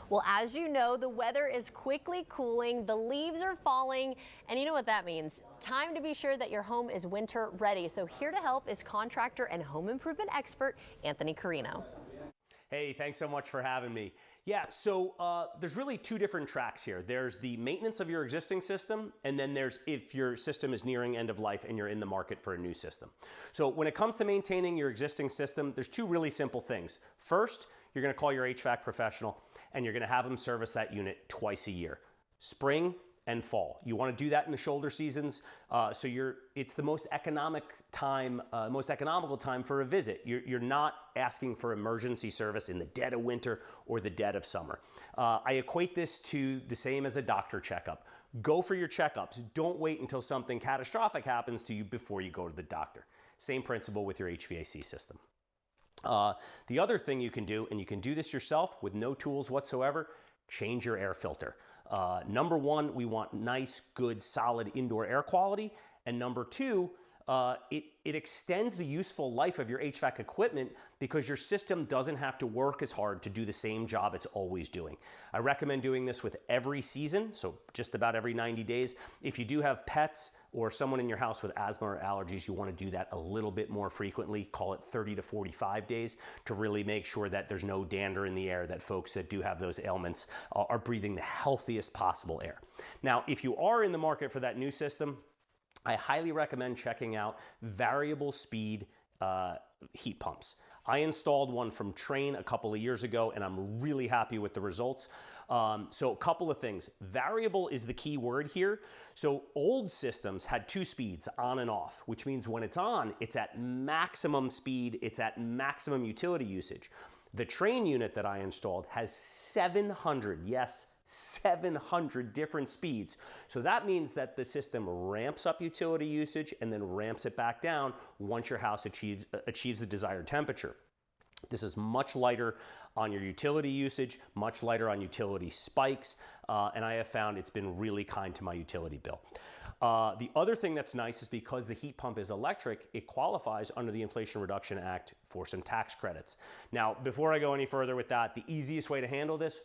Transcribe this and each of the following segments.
Well, as you know, the weather is quickly cooling, the leaves are falling, and you know what that means. Time to be sure that your home is winter ready. So here to help is contractor and home improvement expert Anthony Carino. Hey, thanks so much for having me. Yeah, so there's really two different tracks here. There's the maintenance of your existing system, and then there's if your system is nearing end of life and you're in the market for a new system. So when it comes to maintaining your existing system, there's two really simple things. First, you're gonna call your HVAC professional and you're gonna have them service that unit twice a year, spring and fall. You want to do that in the shoulder seasons, it's the most economical time for a visit. You're not asking for emergency service in the dead of winter or the dead of summer. I equate this to the same as a doctor checkup. Go for your checkups. Don't wait until something catastrophic happens to you before you go to the doctor. Same principle with your HVAC system. The other thing you can do, and you can do this yourself with no tools whatsoever, change your air filter. Number one, we want nice, good, solid indoor air quality. And number two, it extends the useful life of your HVAC equipment because your system doesn't have to work as hard to do the same job it's always doing. I recommend doing this with every season, so just about every 90 days. If you do have pets or someone in your house with asthma or allergies, you want to do that a little bit more frequently, call it 30 to 45 days, to really make sure that there's no dander in the air, that folks that do have those ailments are breathing the healthiest possible air. Now, if you are in the market for that new system, I highly recommend checking out variable speed heat pumps. I installed one from Trane a couple of years ago and I'm really happy with the results. So a couple of things. Variable is the key word here. So old systems had two speeds, on and off, which means when it's on, it's at maximum speed, it's at maximum utility usage. The Trane unit that I installed has 700, yes, 700 different speeds. So that means that the system ramps up utility usage and then ramps it back down once your house achieves the desired temperature. This is much lighter on your utility usage, much lighter on utility spikes, and I have found it's been really kind to my utility bill. The other thing that's nice is because the heat pump is electric, it qualifies under the Inflation Reduction Act for some tax credits. Now, before I go any further with that, the easiest way to handle this,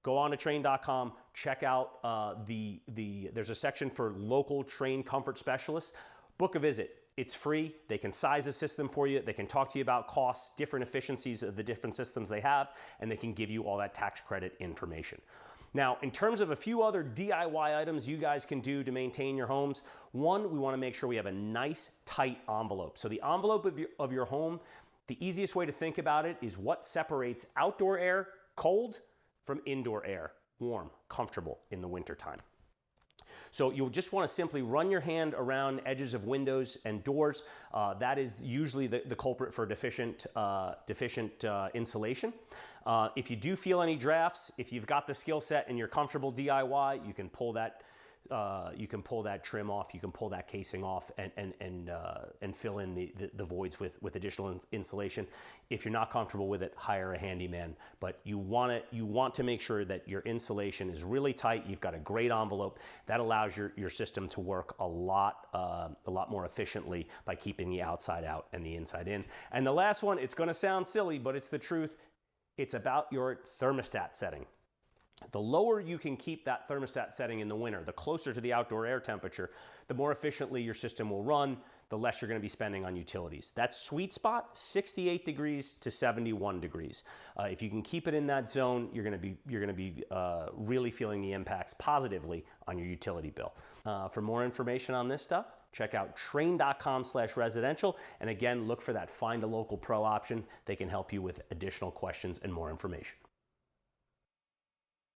go on to Trane.com, check out there's a section for local Trane comfort specialists, book a visit. It's free. They can size a system for you. They can talk to you about costs, different efficiencies of the different systems they have, and they can give you all that tax credit information. Now, in terms of a few other DIY items you guys can do to maintain your homes, one, we want to make sure we have a nice, tight envelope. So the envelope of your home, the easiest way to think about it is what separates outdoor air, cold, from indoor air, warm, comfortable in the wintertime. So you'll just want to simply run your hand around edges of windows and doors. That is usually the culprit for deficient insulation. If you do feel any drafts, if you've got the skill set and you're comfortable DIY, you can pull that trim off, you can pull that casing off and fill in the voids with additional insulation. If you're not comfortable with it, hire a handyman. But you want to make sure that your insulation is really tight. You've got a great envelope that allows your system to work a lot more efficiently by keeping the outside out and the inside in. And the last one, it's going to sound silly, but it's the truth. It's about your thermostat setting. The lower you can keep that thermostat setting in the winter, the closer to the outdoor air temperature, the more efficiently your system will run, the less you're going to be spending on utilities. That sweet spot, 68 degrees to 71 degrees. If you can keep it in that zone, you're going to be really feeling the impacts positively on your utility bill. For more information on this stuff, check out Trane.com/residential. And again, look for that Find a Local Pro option. They can help you with additional questions and more information.